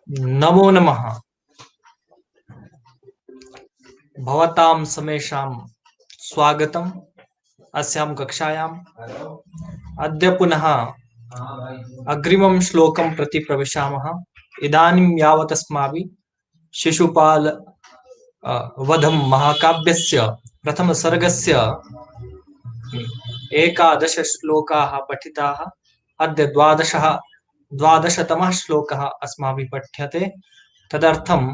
नमो नमः। भवतां समेषां स्वागतम् अस्यां कक्षायाम्। अद्य पुनः अग्रिमं श्लोकं प्रति प्रविशामः। इदानीं यावत् अस्माभिः शिशुपाल वधं महाकाव्यस्य प्रथमसर्गस्य 11 श्लोकाः पठिताः। अद्य द्वादशतमः श्लोकः अस्माभिः पठ्यते। तदर्थं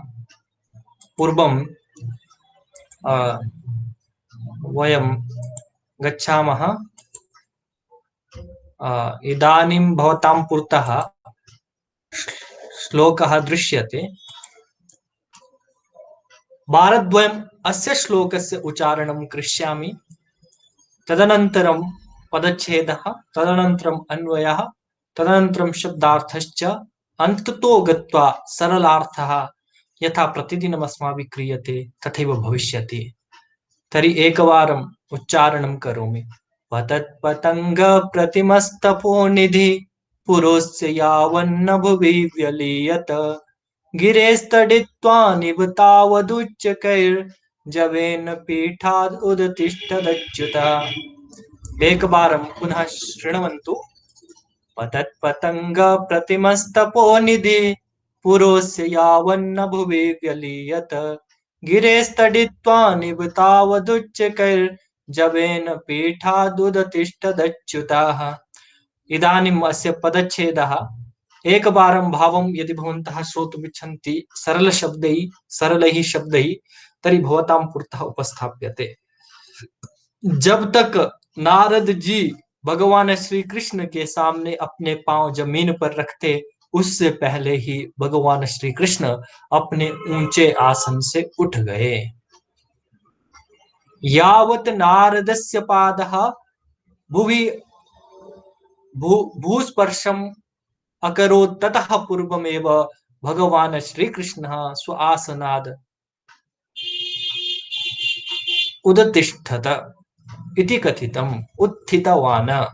पूर्वं वयं गच्छामः। इदानीं भवतां पुरतः श्लोकः दृश्यते। वारद्वयम् अस्य श्लोकस्य उच्चारणं करिष्यामि। तदनन्तरं पदच्छेदः, तदनन्तरम् अन्वयः, तदनन्तरं शब्दार्थश्च, अन्ततो गत्वा सरलार्थः यथा प्रतिदिनम् अस्माभिः क्रियते तथैव भविष्यति। तर्हि एकवारम् उच्चारणं करोमि। पतत्पतंग प्रतिमस्तपोनिधि पुरोस्य यावन्न भुवि व्यलीयत गिरेस्तडित्वा निभतावदुच्चकैर्जवेन पीठाद् उदतिष्ठदच्युतः। एकवारं पुनः शृण्वन्तु। पतत्पतंग प्रतिमस्तपोनिधि पुरोस्य यावन्न भुवि व्यलीयत गिरेस्तडित्वा निभतावदुच्चकैर्जवेन पीठादुदतिष्ठदच्युतः। इदानीम् अस्य पदच्छेदः एकवारं भावं यदि भवन्तः श्रोतुमिच्छन्ति सरलैः शब्दैः तर्हि भवतां पुरतः उपस्थाप्यते। जब तक नारद जी भगवान श्री कृष्ण के सामने अपने पांव जमीन पर रखते, उससे पहले ही भगवान श्री कृष्ण अपने ऊंचे आसन से उठ गए। यावत् नारदस्य पादः भुवि भूस्पर्शम् अकरोत् ततः पूर्वमेव भगवान श्री कृष्णः स्वआसनात् उदतिष्ठत इति कथितम्, उत्थितवान।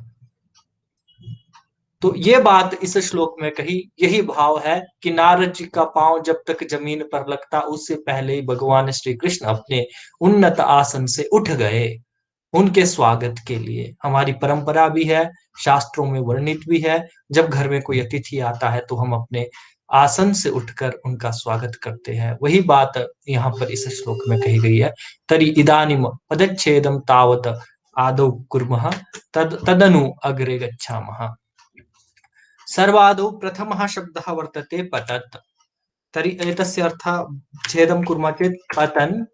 तो ये बात इस श्लोक में कही, यही भाव है कि नारद जी का पांव जब तक जमीन पर लगता उससे पहले ही भगवान श्री कृष्ण अपने उन्नत आसन से उठ गए उनके स्वागत के लिए। हमारी परंपरा भी है, शास्त्रों में वर्णित भी है, जब घर में कोई अतिथि आता है तो हम अपने आसन से उठकर उनका स्वागत करते हैं। वही बात यहाँ पर इस श्लोक में कही गई है। तरी इदानीम पदच्छेदम तावत आदौ कुर्मः तदनु अग्रे गच्छामः। सर्वादौ प्रथमः शब्दः वर्तते पतत्। तर्हि एतस्य अर्थः छेदं कुर्मः चेत् पतन्।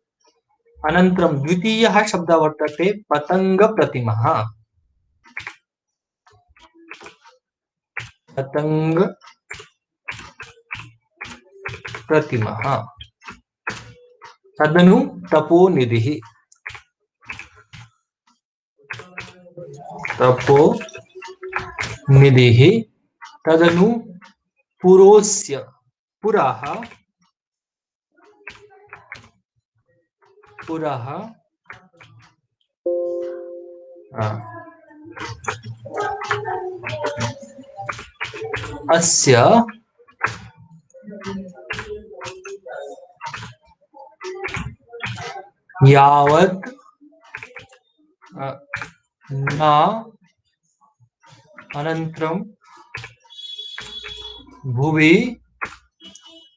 अनन्तरं द्वितीयः शब्दः वर्तते पतङ्गप्रतिमः। पतङ्गप्रतिमः। तदनु तपोनिधिः। तपोनिधिः। तदनु पुरोस्य। पुरः। पुरः। अस्य यावत् न अनन्तरं भुवि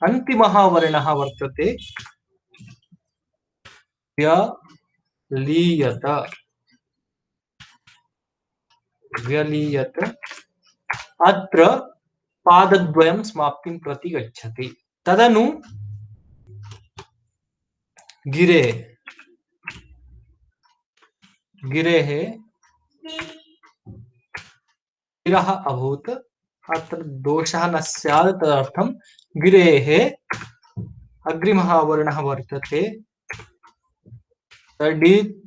अन्तिमः वर्णः वर्तते व्यलीयत। व्यलीयत। अत्र पादद्वयं समाप्तिं प्रति गच्छति। तदनु गिरेः। गिरेः गिरः अभूत्। अत्र दोषः न स्यात्, तदर्थं गिरेः अग्रिमः वर्णः वर्तते तडित्वान्।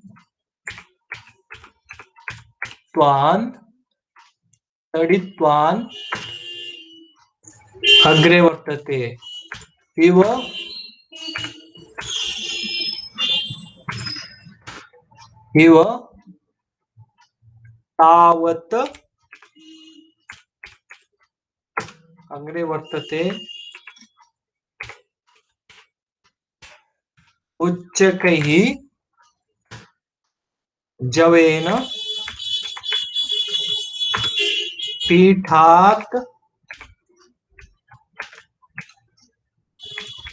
तडित्वान् अग्रे वर्तते इव इव तावत्। अग्रे वर्तते उच्चकैः जवेन पीठात्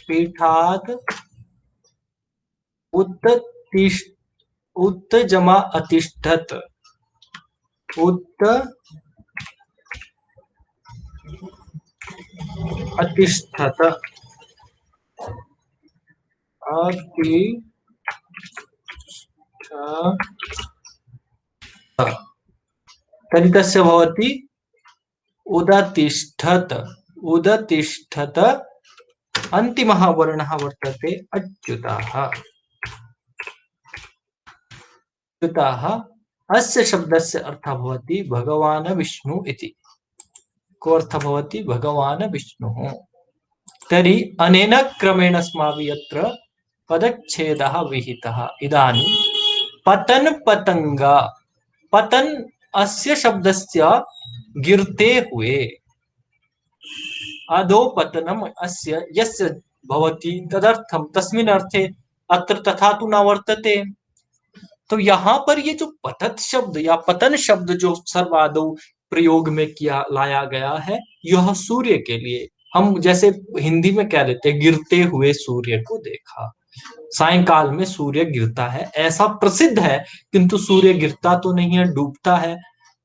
पीठात् उत्तिष्ठ उत्तजमा अतिष्ठत् उत अतिष्ठत अतिष्ठत तर्हि तस्य भवति उदतिष्ठत उदतिष्ठत अन्तिमः वर्णः वर्तते अच्युतः अच्युतः अस्य शब्दस्य अर्थः भवति भगवान् विष्णु इति को अर्थः भवति भगवान् विष्णुः तर्हि अनेन क्रमेण अस्माभिः यत्र पदच्छेदः विहितः इदानीं पतन पतंग पतन अस्य शब्दस्य गिरते हुए अधो पतनम अस्य यस्य भवति तदर्थम तस्मिन् अर्थे अत्र तथा तु न वर्तते। तो यहाँ पर ये जो पतत शब्द या पतन शब्द जो सर्वादौ प्रयोग में किया लाया गया है यह सूर्य के लिए हम जैसे हिंदी में कह लेते हैं गिरते हुए सूर्य को देखा सायंकाल में सूर्य गिरता है ऐसा प्रसिद्ध है किंतु सूर्य गिरता तो नहीं है डूबता है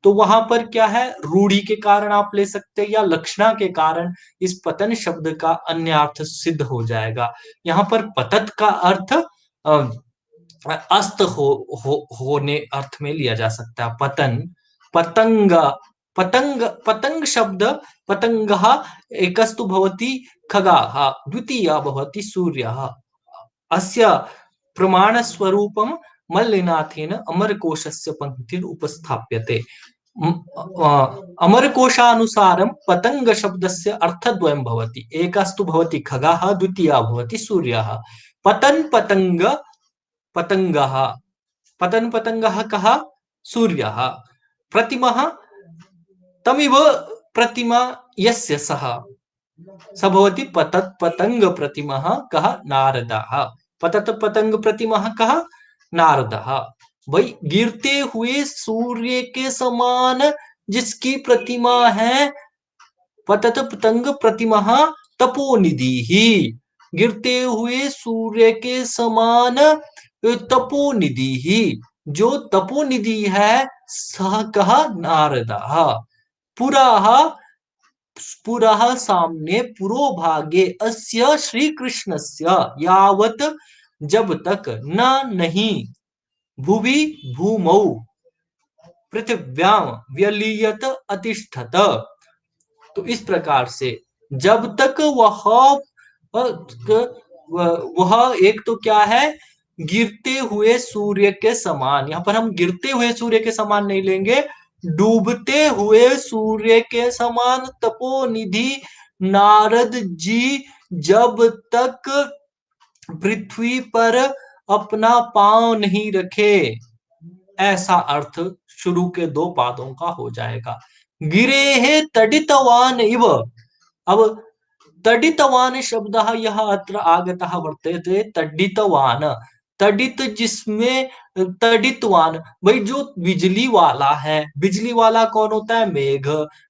तो वहां पर क्या है रूढ़ी के कारण आप ले सकते हैं या लक्षणा के कारण इस पतन शब्द का अन्य अर्थ सिद्ध हो जाएगा। यहाँ पर पतत का अर्थ अस्त होने अर्थ में लिया जा सकता है पतन पतंग पतंग पतंग शब्द पतंगः एकस्तु भवति खगाः द्वितीयः भवति सूर्यः अस्य प्रमाणस्वरूपं मल्लिनाथेन अमरकोशस्य पंक्तिर् उपस्थाप्यते अमरकोशानुसारं पतंग शब्दस्य अर्थद्वयं भवति एकस्तु भवति खगाः द्वितीयः भवति सूर्यः पतन पतंग पतंगः पतन पतंगः कः सूर्यः प्रतिमः तमिव प्रतिमा यस्य सः स भवति पतत् पतंग प्रतिमः कः नारदः पतत् पतंग प्रतिमः कः नारदः भाई गिरते हुए सूर्य के समान जिसकी प्रतिमा है पतत पतंग प्रतिमः तपोनिधि ही गिरते हुए सूर्य के समान तपोनिधि ही जो तपोनिधि है सह कह नारदः पुरः पुरः सामने पुरोभागे अस्य श्री कृष्णस्य यावत जब तक न नहीं भुवि भूमौ पृथिव्यां व्यलीयत अतिष्ठत तो इस प्रकार से जब तक वह एक तो क्या है गिरते हुए सूर्य के समान यहाँ पर हम गिरते हुए सूर्य के समान नहीं लेंगे डूबते हुए सूर्य के समान तपोनिधि नारद जी जब तक पृथ्वी पर अपना पांव नहीं रखे ऐसा अर्थ शुरू के दो पादों का हो जाएगा गिरे है तडितवान इव अब तडितवान शब्द यह अत्र आगतः वर्तते तडितवान तडित जिसमें तडितवान भाई जो बिजली वाला है बिजली वाला कौन होता है मेघ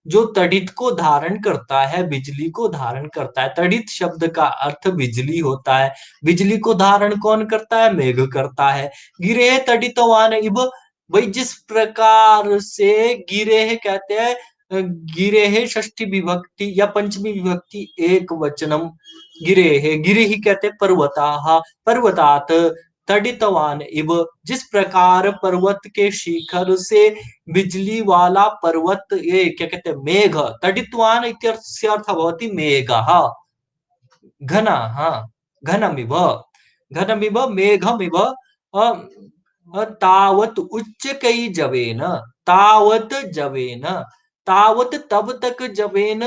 जो तडित को धारण करता है बिजली को धारण करता है तडित शब्द का अर्थ बिजली होता है बिजली को धारण कौन करता है मेघ करता है गिरे तडितवान इव भाई जिस प्रकार से गिरे कहते हैं गिरे षष्ठी विभक्ति या पंचमी विभक्ति एक वचनम गिरे गिरे ही कहते पर्वता पर्वतात तडितवान इव जिस प्रकार पर्वत के शिखर से बिजली वाला पर्वत ये क्या कहते हैं मेघ तडितवान इत्यस्य अर्थ भवति मेघः घनः घनमिव घनमिव मेघमिव तावत उच्चकै जवेन तावत जवेन तावत तब तक जवेन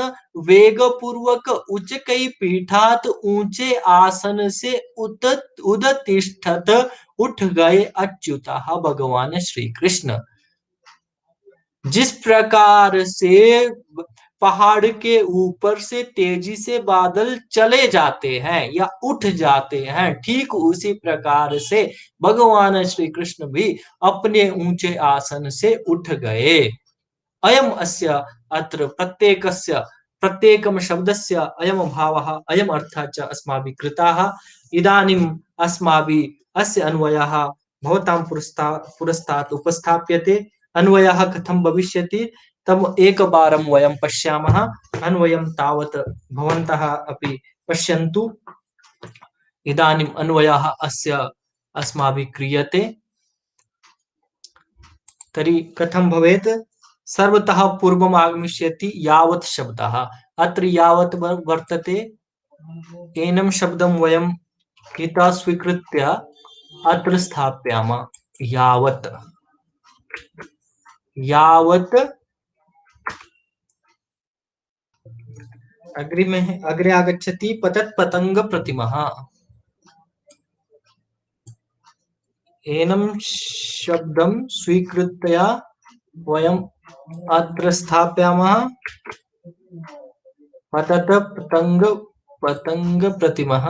वेग पूर्वक उच्चकै पीठात ऊंचे आसन से उदतिष्ठत उठ गए अच्युतः भगवान श्री कृष्ण जिस प्रकार से पहाड़ के ऊपर से तेजी से बादल चले जाते हैं या उठ जाते हैं, ठीक उसी प्रकार से भगवान श्री कृष्ण भी अपने ऊंचे आसन से उठ गए। अयम अस्य अत्र प्रत्येकस्य प्रत्येकम शब्दस्य अयम भावः अयम अर्थः च अस्माभिः कृताः। इदानीम् अस्माभिः अस्य अन्वयः भवतां पुरस्तात् उपस्थाप्यते। अन्वयः कथं भविष्यति तम् एकवारं वयं पश्यामः। अन्वयं तावत् भवन्तः अपि पश्यन्तु। इदानीम् अन्वयः अस्य अस्माभिः क्रियते। तर्हि कथं भवेत्? सर्वतः पूर्वम् आगमिष्यति यावत् शब्दः। अत्र यावत् वर्तते, एनं शब्दं वयम् इतः स्वीकृत्य अत्र स्थापयामः। यावत् यावत् अग्रे आगच्छति पतत् पतंग प्रतिमः। एनं शब्दं स्वीकृत्य वयम् अत्र स्थापयामः। पतत पतंग प्रतिमः।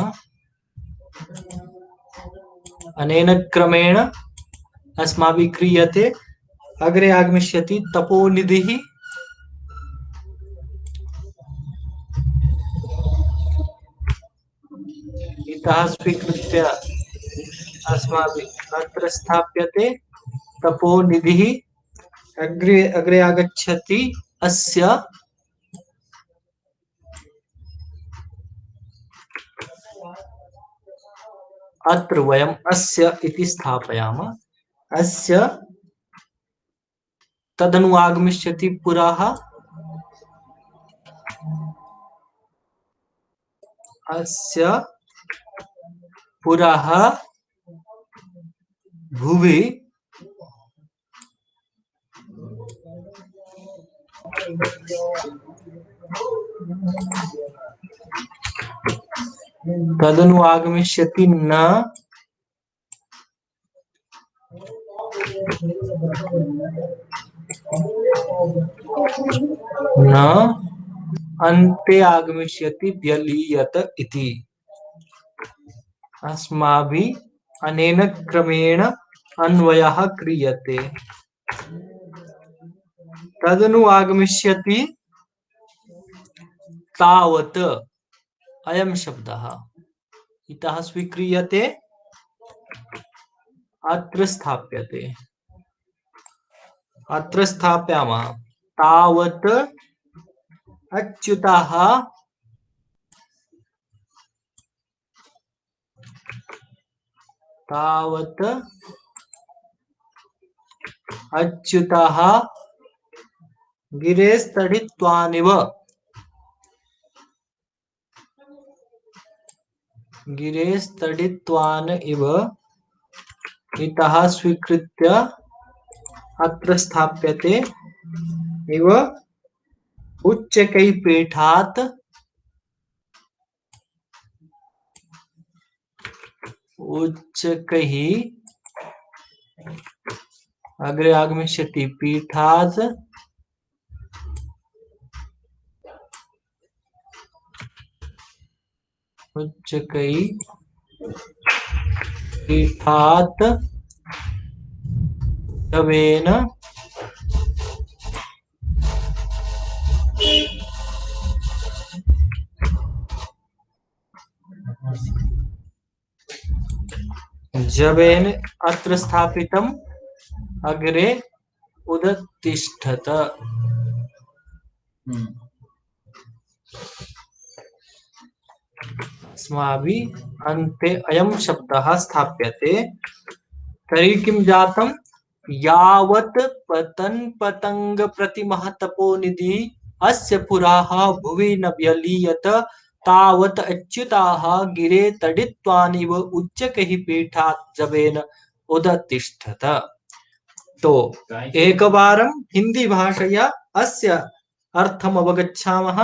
अनेन क्रमेण अस्माभिः क्रियते। अग्रे आगमिष्यति तपोनिधिः। इतः स्वीकृत्य अस्माभिः अत्र स्थाप्यते तपोनिधिः। अग्रे आगच्छति अस्य अत्र वयम् अस्य इति स्थापयामः। अस्य तदनु आगमिष्यति पुरः। अस्य पुरः भुवि तदनु आगमिष्यति न अन्ते आगमिष्यति व्यलीयत इति। अस्माभिः अनेन क्रमेण अन्वयः क्रियते। तदनु आगमिष्यति तावत् अयं शब्दः। इतः स्वीक्रियते अत्र स्थाप्यते। अत्र स्थापयामः। तावत् अच्युतः तावत् अच्युतः गिरेस्तडित्वानिव गिरेस्तडित्वान इव। इतः स्वीकृत्य अत्र स्थाप्यते। इव उच्चकैपीठात् उच्चकैः अग्रे आगमिष्यति पीठात् उच्चकैः पीठात् जवेन जवेन अत्र स्थापितम् अग्रे उदतिष्ठत। अस्माभिः अन्ते अयं शब्दः स्थाप्यते। तर्हि किं जातं? यावत् पतन् पतंग प्रतिमः तपोनिधि अस्य पुरः भुवि न व्यलीयत तावत् अच्युताः गिरे तडित्वानिव उच्चकैः पीठात् जवेन उदतिष्ठत। तो एकवारं हिंदी भाषया अस्य अर्थम् अवगच्छामः।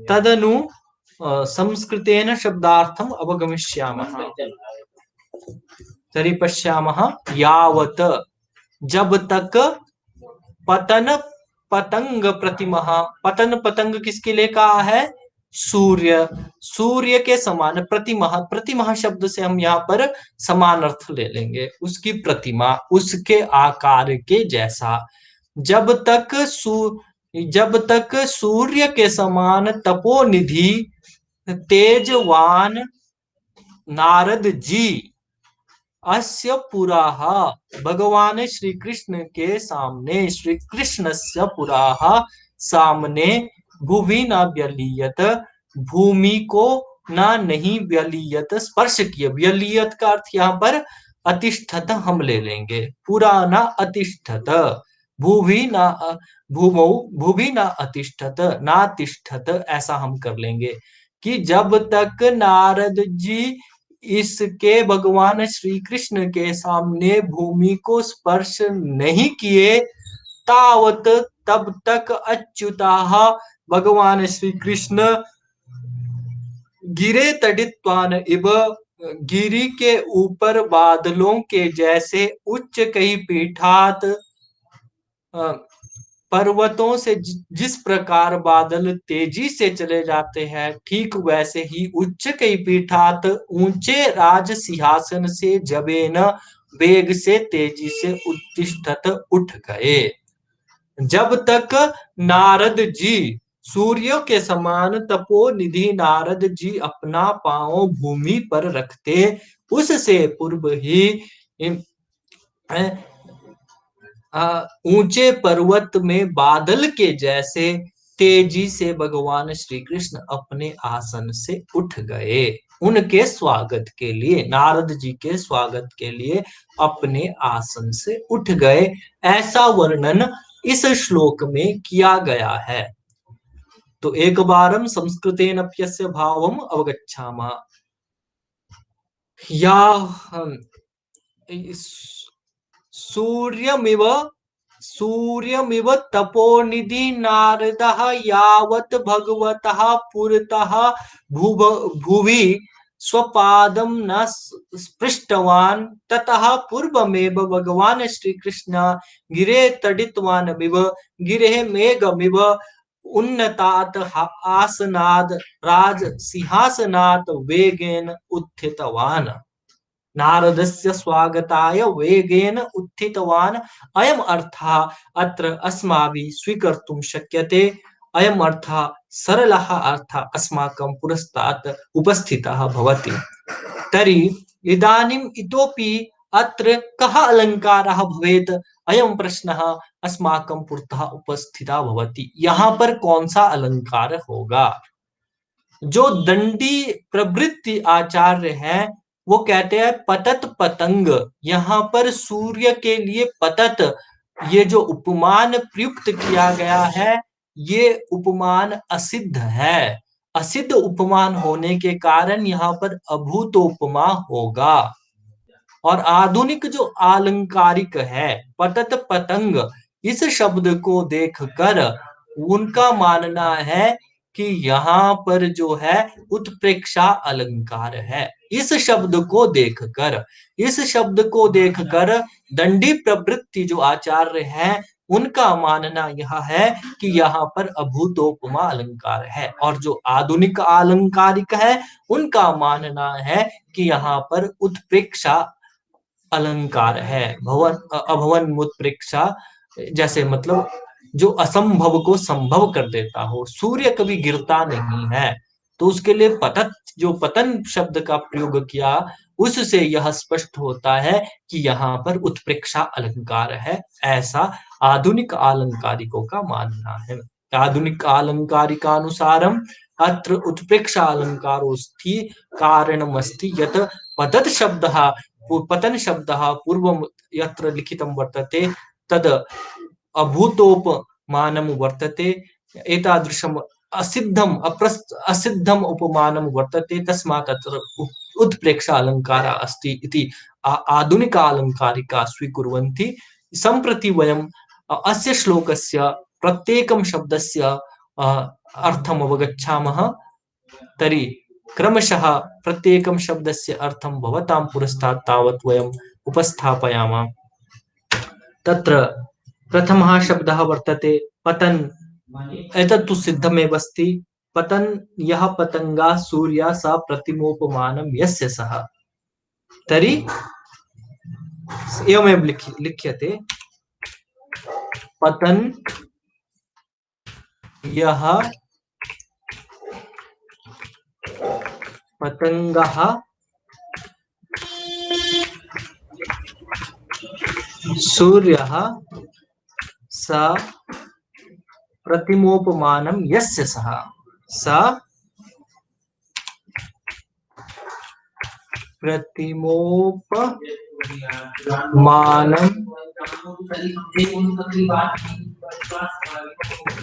तदनु संस्कृतेन शब्दार्थम् अवगमिष्यामः। तर्हि पश्यामः। यावत् जब तक पतन पतंग प्रतिमः, पतन पतंग किसके लिए कहा है? सूर्य, सूर्य के समान, प्रतिमः, प्रतिमः शब्द से हम यहाँ पर समान अर्थ ले लेंगे, उसकी प्रतिमा, उसके आकार के जैसा। जब तक जब तक सूर्य के समान तपोनिधि तेजवान नारद जी अस्य पुराः, भगवान श्री कृष्ण के सामने, श्री कृष्ण से पुराः सामने, भूमि न व्यलीयत, भूमि को ना नहीं व्यलीयत स्पर्श किया। व्यलीयत का अर्थ यहाँ पर अतिष्ठत हम ले लेंगे, पुराना अतिष्ठत, भूभि ना भूमौ भूभि ना अतिष्ठत, ना तिष्ठत, ऐसा हम कर लेंगे कि जब तक नारद जी इसके भगवान श्री कृष्ण के सामने भूमि को स्पर्श नहीं किए, तावत तब तक अच्युताः, भगवान श्री कृष्ण गिरे तडित्वान इव, गिरी के ऊपर बादलों के जैसे, उच्च कई पीठात, पर्वतों से जिस प्रकार बादल तेजी से चले जाते हैं, ठीक वैसे ही उच्च कई पीठात, ऊंचे राज सिंहासन से जबेन, वेग से तेजी से उत्तिष्ठत उठ गए। जब तक नारद जी, सूर्य के समान तपोनिधि नारद जी अपना पांव भूमि पर रखते, उससे पूर्व ही ऊंचे पर्वत में बादल के जैसे तेजी से भगवान श्री कृष्ण अपने आसन से उठ गए, उनके स्वागत के लिए, नारद जी के स्वागत के लिए अपने आसन से उठ गए, ऐसा वर्णन इस श्लोक में किया गया है। तो एक बारम संस्कृतेनप्यस्य भावम अवगच्छामः। या सूर्यमिव सूर्यमिव तपोनिधि नारदः यावत् भगवतः पुरतः भुवि स्वपादं न स्पृष्टवान्, ततः पूर्वमेव भगवान श्री कृष्ण गिरे तडितवानमिव, गिरेः मेघमिव उन्नतात् आसनाद् राज सिंहासनात् वेगेन उत्थितवान्। नारदस्य स्वागताय वेगेन उत्थितवान्, अयम् अर्थः अत्र अस्माभिः स्वीकर्तुं शक्यते। अयम् अर्थः सरलः अर्थः अस्माकं पुरस्तात् उपस्थितः भवति। तर्हि इदानीम् इतोपि अत्र कः अलङ्कारः भवेत्? अयं प्रश्नः अस्माकं पुरतः उपस्थितः भवति। यहाँ पर कौन सा अलंकार होगा? जो दंडी प्रवृत्ति आचार्य हैं वो कहते हैं पतत पतंग, यहाँ पर सूर्य के लिए पतत, ये जो उपमान प्रयुक्त किया गया है ये उपमान असिद्ध है। असिद्ध उपमान होने के कारण यहाँ पर अभूत उपमा होगा। और आधुनिक जो आलंकारिक है पतत पतंग, इस शब्द को देखकर उनका मानना है कि यहाँ पर जो है उत्प्रेक्षा अलंकार है। इस शब्द को देखकर दंडी प्रवृत्ति जो आचार्य हैं उनका मानना यह है कि यहाँ पर अभूतोपमा अलंकार है, और जो आधुनिक अलंकारिक है उनका मानना है कि यहाँ पर उत्प्रेक्षा अलंकार है। अभवन उत्प्रेक्षा, जैसे मतलब जो असंभव को संभव कर देता हो। सूर्य कभी गिरता नहीं है, तो उसके लिए पतत, जो पतन शब्द का प्रयोग किया, उससे यह स्पष्ट होता है कि यहाँ पर उत्प्रेक्षा अलंकार है, ऐसा आधुनिक अलंकारिकों का मानना है। आधुनिक अलंकारिकानुसारम अत्र उत्प्रेक्षा अलंकारोस्ति कारणमस्ति यत् पतत शब्दः, पतन शब्दः पूर्वं यत्र लिखितं वर्तते तद् अभूतोपमानं वर्तते, एतादृशम् असिद्धम् उपमानं वर्तते, तस्मात् अत्र उत्प्रेक्षा अलङ्कारः अस्ति इति आधुनिक अलङ्कारिकाः स्वीकुर्वन्ति। सम्प्रति वयम् अस्य श्लोकस्य प्रत्येकं शब्दस्य अर्थम् अवगच्छामः। तर्हि क्रमशः प्रत्येकं शब्दस्य अर्थं भवतां पुरस्तात् तावत् वयम् उपस्थापयामः। तत्र प्रथमः शब्दः वर्तते पतन एतत्तु सिद्धमेवस्ति। पतन यः पतंगा सूर्या स प्रतिमोपमानं यस्य सः। तर्हि एवमेव लिख्यते पतन यः पतंगः सूर्यः स प्रतिमोपमानं यस्य सः। स प्रतिमोपमानं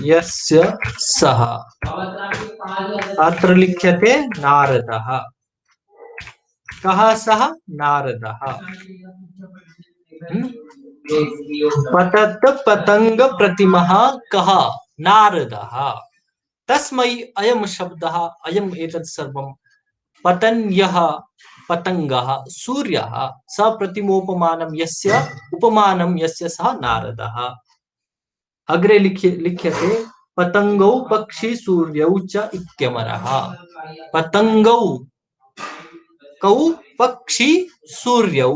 यस्य सः। अत्र लिख्यते नारदः। कः सः? नारदः। पतत पतंग प्रतिमः कः? नारदः। तस्मै अयं शब्दः अयम् एतत् सर्वं पतन् यः पतंगः सूर्यः स प्रतिमोपमानं यस्य उपमानं यस्य सः नारदः। अग्रे लिख्यते पतंगौ पक्षी सूर्यौ च इत्यमरः। पतंगौ कौ पक्षी सूर्यौ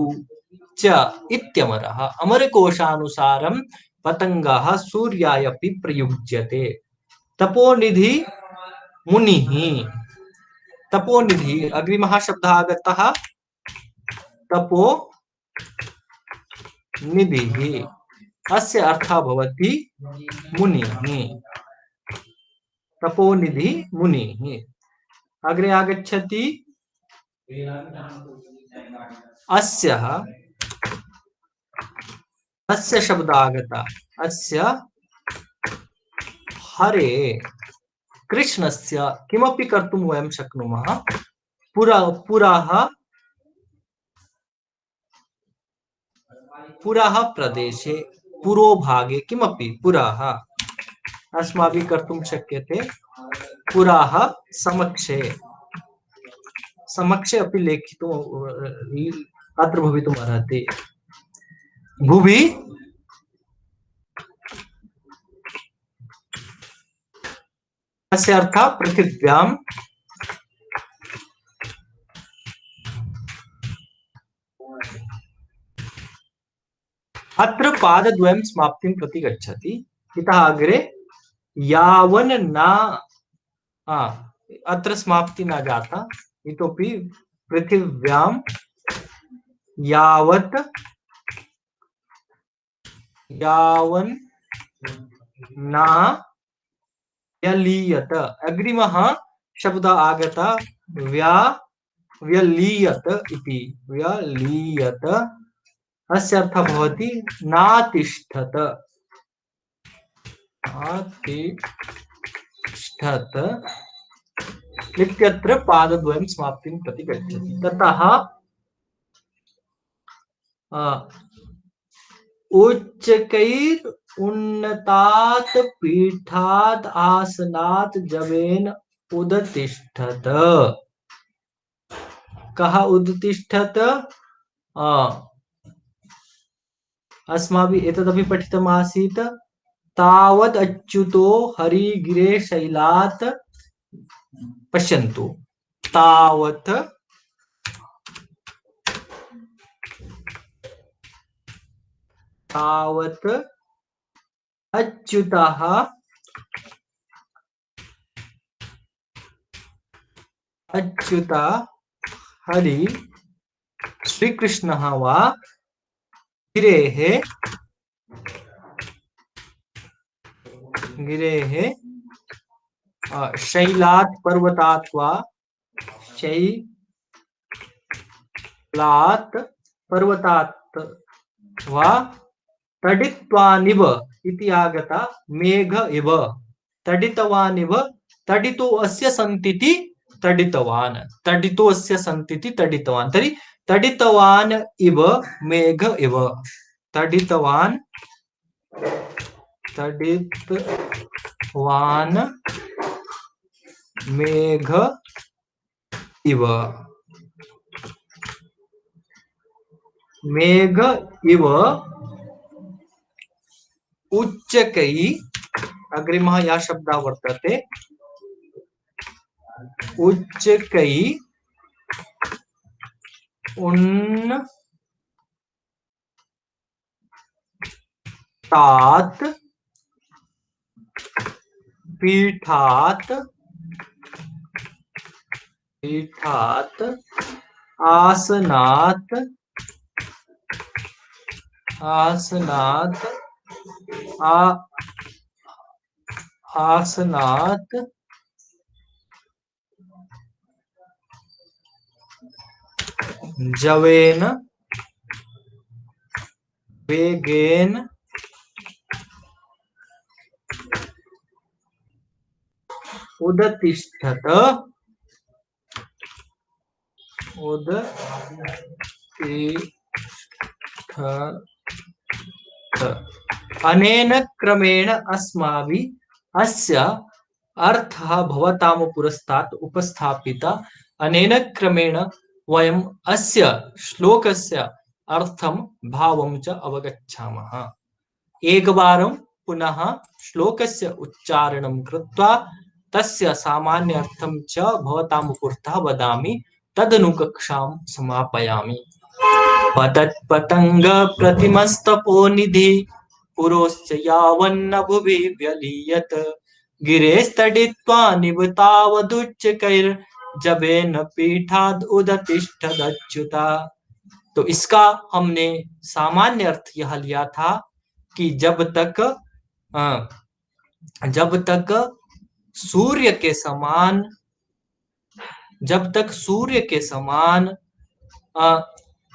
च इत्यमरः। अमरकोशानुसारं पतंगः सूर्याय अपि प्रयुज्यते। तपोनिधि मुनिः। तपोनिधि अग्रिमः शब्दः आगतः तपो निधिः। अस्य अर्थः भवति मुनिः। तपोनिधि मुनिः। अग्रे आगच्छति अस्य शब्दः आगतः अस्य हरे कृष्णस्य किमपि कर्तुं वयं शक्नुमः। पुरः प्रदेशे पुरोभागे किमपि पुरः अस्माभिः कर्तुं शक्यते। पुरः समक्षे अपि लेखितुं अत्र भवितुम् अर्हति। भुवि अस्य अर्थः पृथिव्याम्। अत्र पादद्वयं समाप्तिं प्रति गच्छति। इतः अग्रे यावन् न अत्र समाप्ति न जाता। इतोपि पृथिव्यां यावन् न व्यलीयत। अग्रिमः शब्दः आगतः व्यलीयत इति। व्यलीयत अस्य अर्थः भवति नातिष्ठत। इत्यत्र पादद्वयं समाप्तिं प्रति गच्छति। ततः उच्चकैर् उन्नतात् पीठात् आसनात् जवेन उदतिष्ठत। कः उदतिष्ठत? अस्माभिः एतदपि पठितम् आसीत्। तावद् अच्युतो हरिगिरे शैलात् पश्यन्तु। तावत् अच्युतः हरि श्रीकृष्णः वा गिरेः शैलात् पर्वतात् वा शैलात् पर्वतात् वा तडित्वानिव इति आगता। मेघ इव तडितवानिव। तडितो अस्य सन्तीति तडितवान्। तडितो अस्य सन्तीति तडितवान्। तर्हि तडितवान् इव मेघ इव। तडितवान् मेघ इव। मेघ इव उच्चकै अग्रिमः यः शब्दः वर्तते उच्चकै उन्नतात् पीठात् आसनात् आसनात् जवेन वेगेन उदतिष्ठत अनेन क्रमेण अस्माभिः अस्य अर्थः भवतां पुरस्तात् उपस्थापितः। अनेन क्रमेण वयम् अस्य श्लोकस्य अर्थं भावं च अवगच्छामः। एकवारं पुनः श्लोकस्य उच्चारणं कृत्वा तस्य सामान्य अर्थं च भवतां पुरतः वदामि, तदनु कक्षां समापयामि। पतत्पतंग प्रतिमस्तपोनिधि पुरोश्च यावन्न भुवि व्यलीयत गिरेस्तडित्वा निबतावदुच्चकैर्जवेन पीठाद् उदतिष्ठदच्युता। तो इसका हमने सामान्य अर्थ यह लिया था कि जब तक सूर्य के समान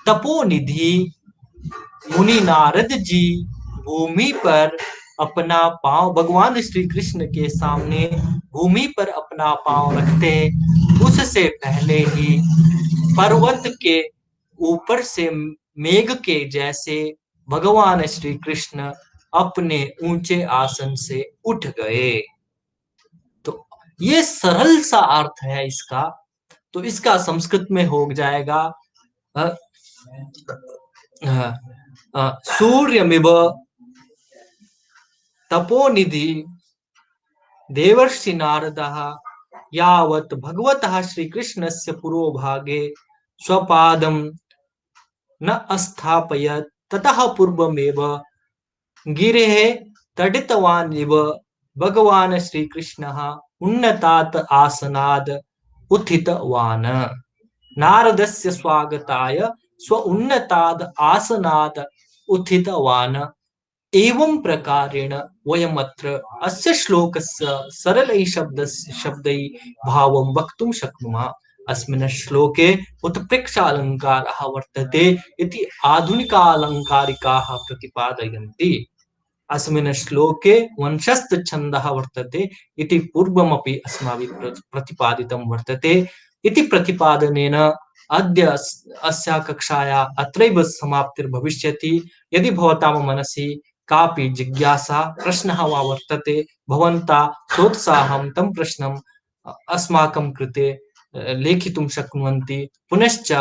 तपोनिधि मुनि नारद जी भूमि पर अपना पांव भगवान श्री कृष्ण के सामने भूमि पर अपना पांव रखते, उससे पहले ही पर्वत के ऊपर से मेघ के जैसे भगवान श्री कृष्ण अपने ऊंचे आसन से उठ गए। तो ये सरल सा अर्थ है इसका। तो इसका संस्कृत में हो जाएगा सूर्यमिव तपोनिधि देवर्षि नारदः यावत् भगवतः श्रीकृष्णस्य पुरोभागे स्वपादं न अस्थापयत् ततः पूर्वमेव गिरेः तडितवान् इव भगवान् श्रीकृष्णः उन्नतात् आसनाद् उत्थितवान्। नारदस्य स्वागताय स्व उन्नताद् आसनाद् उत्थितवान्। एवं प्रकारेण वयमत्र अस्य श्लोकस्य सरलैः शब्दैः भावं वक्तुं शक्नुमः। अस्मिन् श्लोके उत्प्रेक्षालङ्कारः वर्तते इति आधुनिकालङ्कारिकाः प्रतिपादयन्ति। अस्मिन् श्लोके वंशस्थ छन्दः वर्तते इति पूर्वमपि अस्माभिः प्रतिपादितं वर्तते। इति प्रतिपादनेन अद्य अस्या कक्षाया अत्रैव समाप्तिर्भविष्यति। यदि भवतां मनसि कापि जिज्ञासा प्रश्नः वा वर्तते, भवन्तः सोत्साहं तं प्रश्नम् अस्माकं कृते लेखितुं शक्नुवन्ति। पुनश्च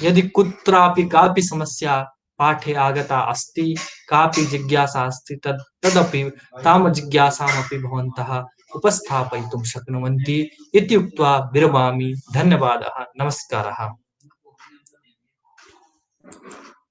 यदि कुत्रापि कापि समस्या पाठे आगता अस्ति, कापि जिज्ञासा अस्ति, तदपि तां जिज्ञासामपि भवन्तः उपस्थापयितुं शक्नुवन्ति। इति उक्त्वा विरमामि। धन्यवादः। नमस्कारः।